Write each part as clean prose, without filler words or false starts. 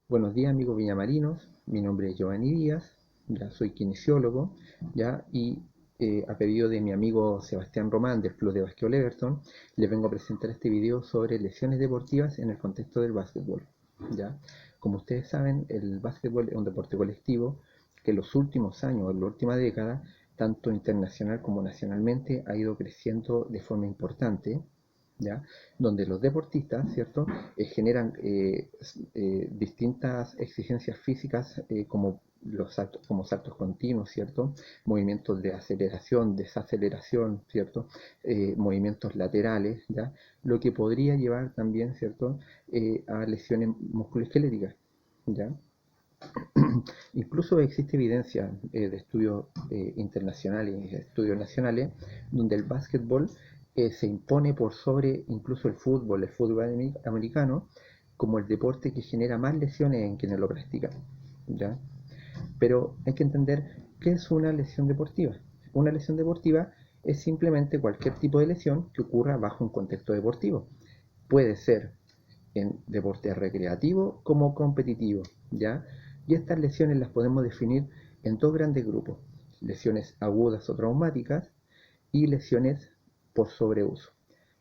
Buenos días amigos viñamarinos, mi nombre es Giovanni Díaz, ya soy kinesiólogo, ya y a pedido de mi amigo Sebastián Román del Club de Básquetbol Everton, les vengo a presentar este video sobre lesiones deportivas en el contexto del básquetbol. Ya, como ustedes saben, el básquetbol es un deporte colectivo que en los últimos años, en la última década, tanto internacional como nacionalmente, ha ido creciendo de forma importante. ¿Ya? Donde los deportistas, ¿cierto? Generan distintas exigencias físicas como saltos continuos, ¿cierto? Movimientos de aceleración, desaceleración, ¿cierto? Movimientos laterales, ¿ya? Lo que podría llevar también, ¿cierto? A lesiones musculoesqueléticas, ¿ya? Incluso existe evidencia de estudios internacionales y estudios nacionales donde el básquetbol se impone por sobre incluso el fútbol americano, como el deporte que genera más lesiones en quienes lo practican. ¿Ya? Pero hay que entender qué es una lesión deportiva. Una lesión deportiva es simplemente cualquier tipo de lesión que ocurra bajo un contexto deportivo. Puede ser en deporte recreativo como competitivo, ¿ya? Y estas lesiones las podemos definir en dos grandes grupos: lesiones agudas o traumáticas y lesiones por sobreuso.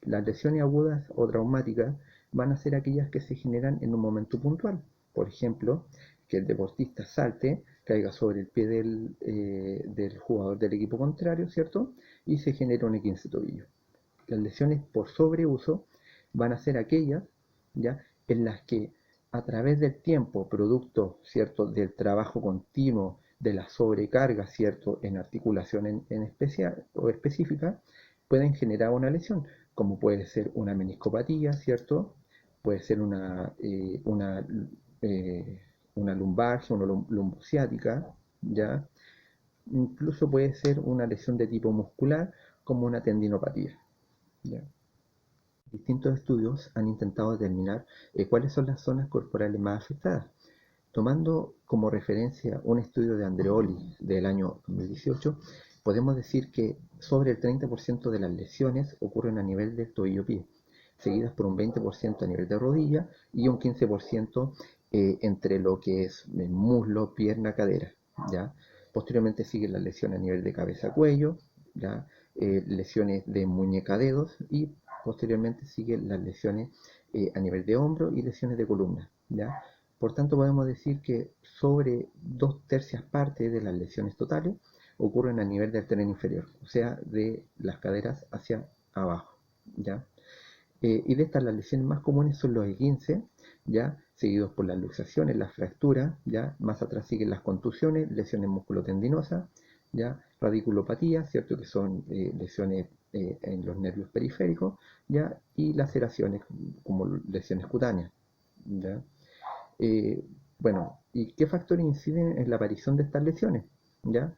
Las lesiones agudas o traumáticas van a ser aquellas que se generan en un momento puntual. Por ejemplo, que el deportista salte, caiga sobre el pie del jugador del equipo contrario, ¿cierto? Y se genera un esguince de tobillo. Las lesiones por sobreuso van a ser aquellas, ¿ya? En las que a través del tiempo, producto, ¿cierto?, del trabajo continuo, de la sobrecarga, ¿cierto?, en articulación en especial o específica, pueden generar una lesión, como puede ser una meniscopatía, ¿cierto? Puede ser eh, una lumbalgia, una lumbociática, ¿ya? Incluso puede ser una lesión de tipo muscular, como una tendinopatía, ¿ya? Distintos estudios han intentado determinar cuáles son las zonas corporales más afectadas. Tomando como referencia un estudio de Andreoli del año 2018, podemos decir que sobre el 30% de las lesiones ocurren a nivel del tobillo-pie, seguidas por un 20% a nivel de rodilla y un 15% entre lo que es muslo, pierna, cadera, ¿ya? Posteriormente siguen las lesiones a nivel de cabeza-cuello, ¿ya? Lesiones de muñeca-dedos y posteriormente siguen las lesiones a nivel de hombro y lesiones de columna, ¿ya? Por tanto, podemos decir que sobre 2/3 de las lesiones totales ocurren a nivel del tren inferior, o sea, de las caderas hacia abajo, ¿ya? Y de estas, las lesiones más comunes son los esguinces, ¿ya? Seguidos por las luxaciones, las fracturas, ¿ya? Más atrás siguen las contusiones, lesiones musculotendinosas, ¿ya? Radiculopatía, ¿cierto? Que son lesiones en los nervios periféricos, ¿ya? Y laceraciones como lesiones cutáneas, ¿ya? Eh, bueno, ¿y qué factores inciden en la aparición de estas lesiones? ¿Ya?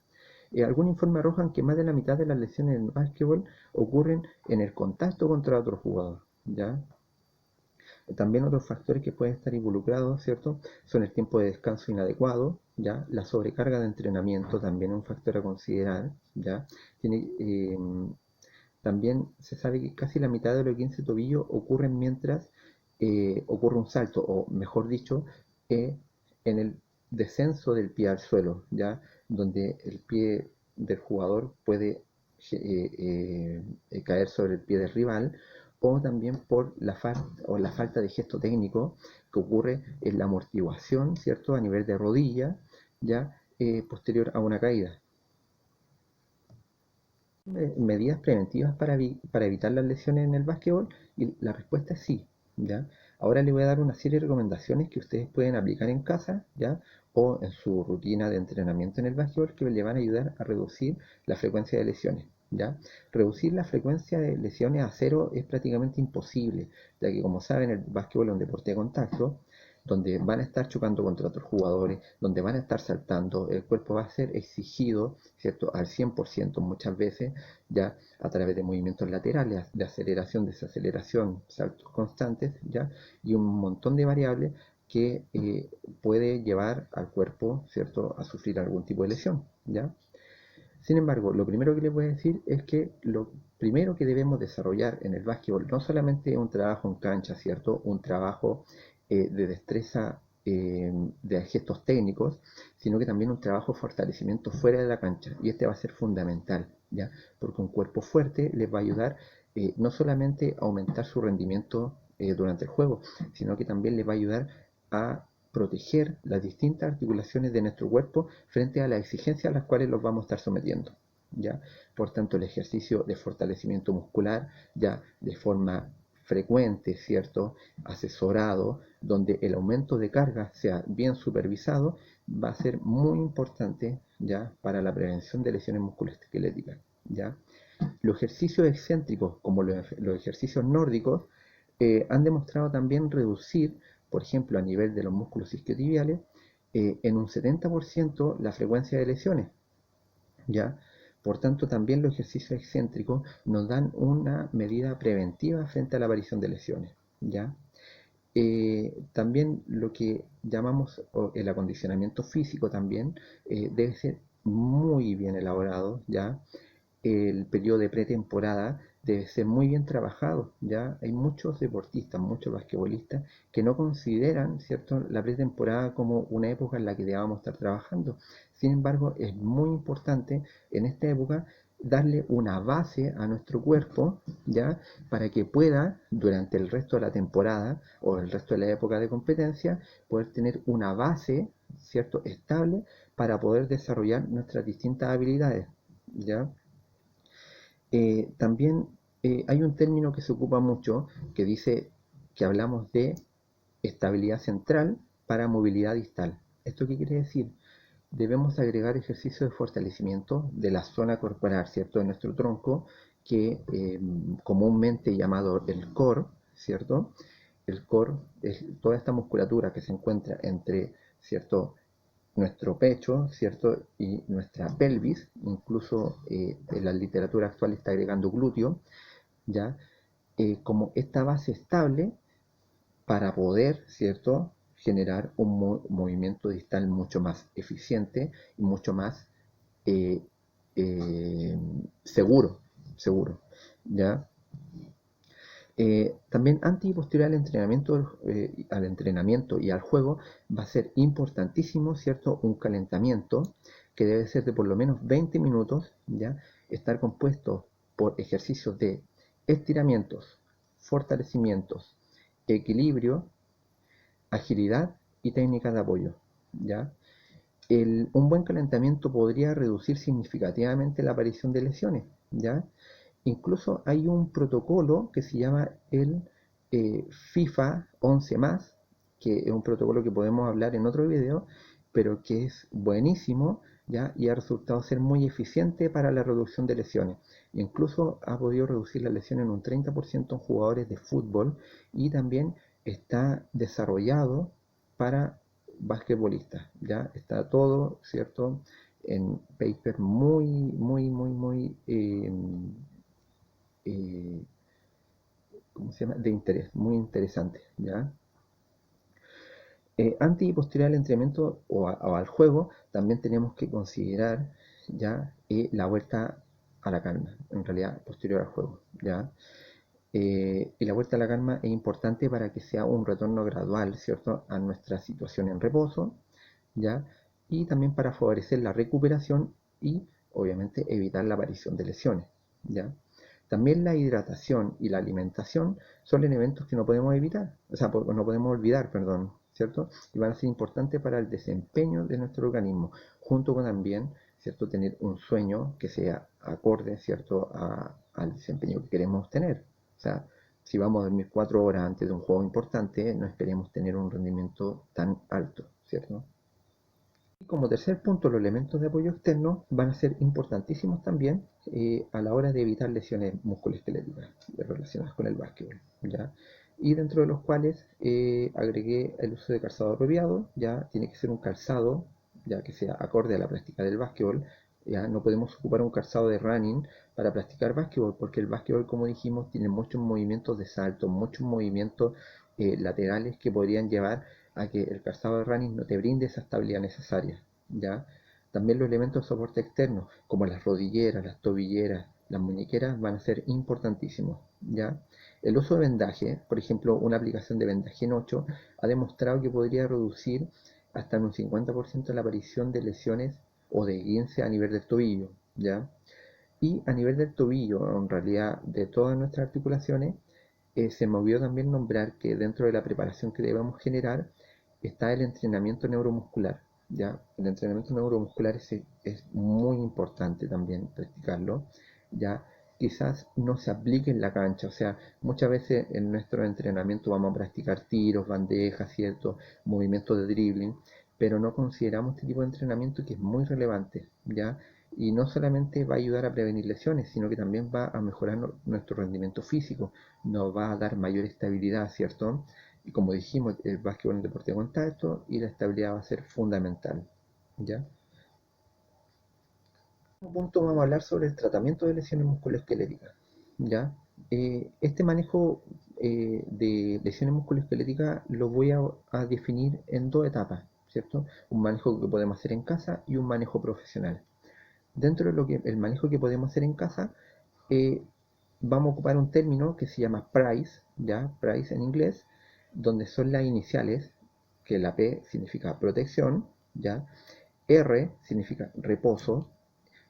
Algunos informes arrojan que más de la mitad de las lesiones en básquetbol ocurren en el contacto contra otro jugador, ¿ya? También otros factores que pueden estar involucrados, ¿cierto? Son el tiempo de descanso inadecuado, ¿ya? La sobrecarga de entrenamiento también es un factor a considerar, ¿ya? Tiene, también se sabe que casi la mitad de los 15 tobillos ocurren mientras ocurre un salto, o mejor dicho, en el descenso del pie al suelo, ¿ya? Donde el pie del jugador puede caer sobre el pie del rival, o también por la falta de gesto técnico que ocurre en la amortiguación, ¿cierto? A nivel de rodilla, ¿ya? Posterior a una caída. Medidas preventivas para evitar las lesiones en el básquetbol, y la respuesta es sí, ¿ya? Ahora le voy a dar una serie de recomendaciones que ustedes pueden aplicar en casa, ¿ya? O en su rutina de entrenamiento en el básquetbol, que le van a ayudar a reducir la frecuencia de lesiones, ¿ya? Reducir la frecuencia de lesiones a cero es prácticamente imposible, ya que, como saben, el básquetbol es un deporte de contacto, donde van a estar chocando contra otros jugadores, donde van a estar saltando, el cuerpo va a ser exigido, ¿cierto?, al 100% muchas veces, ya a través de movimientos laterales, de aceleración, desaceleración, saltos constantes, ya, y un montón de variables que puede llevar al cuerpo, ¿cierto?, a sufrir algún tipo de lesión, ¿ya? Sin embargo, lo primero que les voy a decir es que lo primero que debemos desarrollar en el básquetbol no solamente es un trabajo en cancha, ¿cierto? Un trabajo de destreza de gestos técnicos, sino que también un trabajo de fortalecimiento fuera de la cancha. Y este va a ser fundamental, ¿ya? Porque un cuerpo fuerte les va a ayudar no solamente a aumentar su rendimiento durante el juego, sino que también les va a ayudar a proteger las distintas articulaciones de nuestro cuerpo frente a las exigencias a las cuales los vamos a estar sometiendo, ¿ya? Por tanto, el ejercicio de fortalecimiento muscular, ya de forma frecuente, ¿cierto? Asesorado, donde el aumento de carga sea bien supervisado, va a ser muy importante, ¿ya? Para la prevención de lesiones musculoesqueléticas, ¿ya? Los ejercicios excéntricos, como los ejercicios nórdicos, han demostrado también reducir, por ejemplo, a nivel de los músculos isquiotibiales, en un 70% la frecuencia de lesiones, ¿ya? Por tanto, también los ejercicios excéntricos nos dan una medida preventiva frente a la aparición de lesiones, ¿ya? También lo que llamamos el acondicionamiento físico también debe ser muy bien elaborado, ¿ya? El periodo de pretemporada debe ser muy bien trabajado, ¿ya? Hay muchos deportistas, muchos basquetbolistas que no consideran, ¿cierto?, la pretemporada como una época en la que debamos estar trabajando. Sin embargo, es muy importante en esta época darle una base a nuestro cuerpo, ¿ya? Para que pueda, durante el resto de la temporada o el resto de la época de competencia, poder tener una base, ¿cierto?, estable para poder desarrollar nuestras distintas habilidades, ¿ya? También hay un término que se ocupa mucho que dice que hablamos de estabilidad central para movilidad distal. ¿Esto qué quiere decir? Debemos agregar ejercicios de fortalecimiento de la zona corporal, ¿cierto? De nuestro tronco, que comúnmente llamado el core, ¿cierto? El core es toda esta musculatura que se encuentra entre, ¿cierto?, nuestro pecho, ¿cierto? Y nuestra pelvis, incluso en la literatura actual está agregando glúteo, ¿ya? Como esta base estable para poder, ¿cierto?, generar un movimiento distal mucho más eficiente y mucho más eh, eh, seguro, seguro, ¿ya? También antes y posterior al entrenamiento y al juego va a ser importantísimo, ¿cierto? Un calentamiento que debe ser de por lo menos 20 minutos, ¿ya? Estar compuesto por ejercicios de estiramientos, fortalecimientos, equilibrio, agilidad y técnicas de apoyo, ¿ya? Un buen calentamiento podría reducir significativamente la aparición de lesiones, ¿ya? Incluso hay un protocolo que se llama el FIFA 11 que es un protocolo que podemos hablar en otro video, pero que es buenísimo, ¿ya? Y ha resultado ser muy eficiente para la reducción de lesiones. Incluso ha podido reducir las lesiones en un 30% en jugadores de fútbol y también está desarrollado para basquetbolistas, ¿ya? Está todo, ¿cierto?, en paper muy eh, ¿cómo se llama?, de interés, muy interesante, ¿ya? Antes y posterior al entrenamiento o al juego, también tenemos que considerar, ¿ya?, la vuelta a la calma, en realidad posterior al juego, ¿ya? Y la vuelta a la calma es importante para que sea un retorno gradual, ¿cierto?, a nuestra situación en reposo, ¿ya? Y también para favorecer la recuperación y, obviamente, evitar la aparición de lesiones, ¿ya? También la hidratación y la alimentación son elementos que no podemos evitar, o sea, no podemos olvidar, perdón, ¿cierto? Y van a ser importantes para el desempeño de nuestro organismo, junto con también, ¿cierto?, tener un sueño que sea acorde, ¿cierto?, al desempeño que queremos tener. O sea, si vamos a dormir 4 horas antes de un juego importante, no esperemos tener un rendimiento tan alto, ¿cierto? Y como tercer punto, los elementos de apoyo externo van a ser importantísimos también a la hora de evitar lesiones musculoesqueléticas relacionadas con el básquetbol, ¿ya? Y dentro de los cuales agregué el uso de calzado apropiado, ya tiene que ser un calzado ya que sea acorde a la práctica del básquetbol, ya no podemos ocupar un calzado de running para practicar básquetbol, porque el básquetbol, como dijimos, tiene muchos movimientos de salto, muchos movimientos laterales que podrían llevar a que el calzado de running no te brinde esa estabilidad necesaria, ¿ya? También los elementos de soporte externo, como las rodilleras, las tobilleras, las muñequeras, van a ser importantísimos, ¿ya? El uso de vendaje, por ejemplo, una aplicación de vendaje en 8 ha demostrado que podría reducir hasta en un 50% la aparición de lesiones o de esguince a nivel del tobillo, ¿ya? Y a nivel del tobillo, en realidad de todas nuestras articulaciones, se me olvidó también nombrar que dentro de la preparación que debemos generar está el entrenamiento neuromuscular, ¿ya? El entrenamiento neuromuscular es muy importante también practicarlo, ¿ya? Quizás no se aplique en la cancha, o sea, muchas veces en nuestro entrenamiento vamos a practicar tiros, bandejas, ciertos movimientos de dribbling, pero no consideramos este tipo de entrenamiento que es muy relevante, ¿ya? Y no solamente va a ayudar a prevenir lesiones, sino que también va a mejorar nuestro rendimiento físico, nos va a dar mayor estabilidad, ¿cierto? Y como dijimos, el básquetbol es un deporte de contacto y la estabilidad va a ser fundamental, ¿ya? En un punto vamos a hablar sobre el tratamiento de lesiones musculoesqueléticas, ¿ya? Este manejo de lesiones musculoesqueléticas lo voy a definir en dos etapas, ¿cierto? Un manejo que podemos hacer en casa y un manejo profesional. Dentro de lo que el manejo que podemos hacer en casa, eh, vamos a ocupar un término que se llama price, ¿ya? Price en inglés, donde son las iniciales, que la P significa protección, ¿ya? R significa reposo,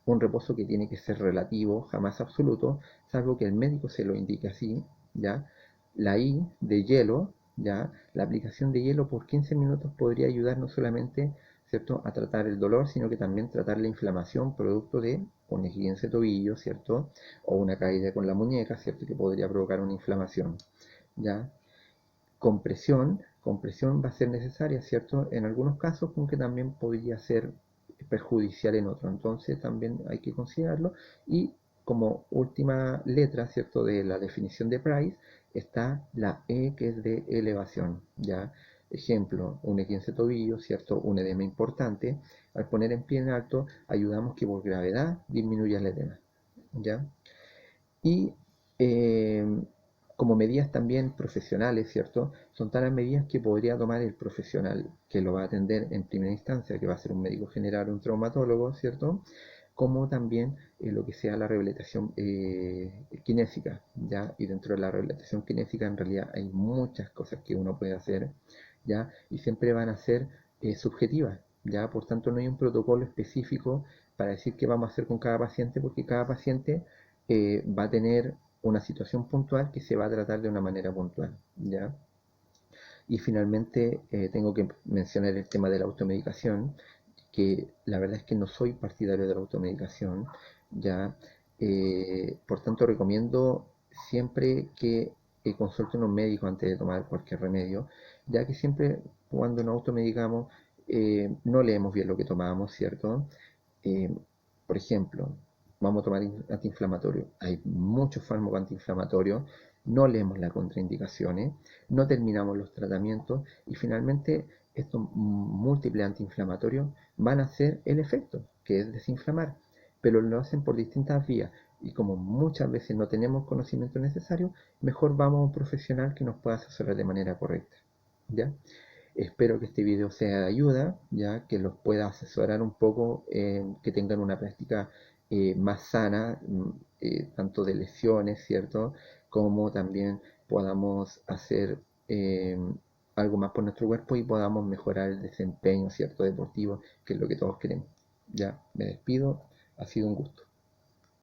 un reposo que tiene que ser relativo, jamás absoluto, salvo que el médico se lo indique así, ¿ya? La I de hielo, ¿ya? La aplicación de hielo por 15 minutos podría ayudar no solamente, ¿cierto?, a tratar el dolor, sino que también tratar la inflamación producto de un esguince de tobillo, ¿cierto? O una caída con la muñeca, ¿cierto?, que podría provocar una inflamación, ¿ya? Compresión va a ser necesaria, ¿cierto? En algunos casos, aunque también podría ser perjudicial en otros. Entonces también hay que considerarlo. Y como última letra, ¿cierto? De la definición de Price está la E, que es de elevación, ¿ya? Ejemplo, un E15 tobillo, ¿cierto? Un edema importante. Al poner en pie en alto, ayudamos que por gravedad disminuya el edema, ¿ya? Y eh, como medidas también profesionales, ¿cierto? Son tales medidas que podría tomar el profesional que lo va a atender en primera instancia, que va a ser un médico general o un traumatólogo, ¿cierto? Como también lo que sea la rehabilitación kinésica, ¿ya? Y dentro de la rehabilitación kinésica en realidad hay muchas cosas que uno puede hacer, ¿ya? Y siempre van a ser subjetivas, ¿ya? Por tanto, no hay un protocolo específico para decir qué vamos a hacer con cada paciente, porque cada paciente va a tener una situación puntual que se va a tratar de una manera puntual, ¿ya? Y finalmente tengo que mencionar el tema de la automedicación, que la verdad es que no soy partidario de la automedicación, ¿ya? Por tanto, recomiendo siempre que consulten a un médico antes de tomar cualquier remedio, ya que siempre cuando nos automedicamos no leemos bien lo que tomamos, ¿cierto? Eh, por ejemplo, vamos a tomar antiinflamatorio. Hay muchos fármacos antiinflamatorios, no leemos las contraindicaciones, no terminamos los tratamientos y finalmente estos múltiples antiinflamatorios van a hacer el efecto, que es desinflamar, pero lo hacen por distintas vías y como muchas veces no tenemos conocimiento necesario, mejor vamos a un profesional que nos pueda asesorar de manera correcta, ¿ya? Espero que este video sea de ayuda, ya que los pueda asesorar un poco, que tengan una práctica más sana, tanto de lesiones, ¿cierto? Como también podamos hacer algo más por nuestro cuerpo y podamos mejorar el desempeño, ¿cierto? Deportivo, que es lo que todos queremos. Ya, me despido, ha sido un gusto.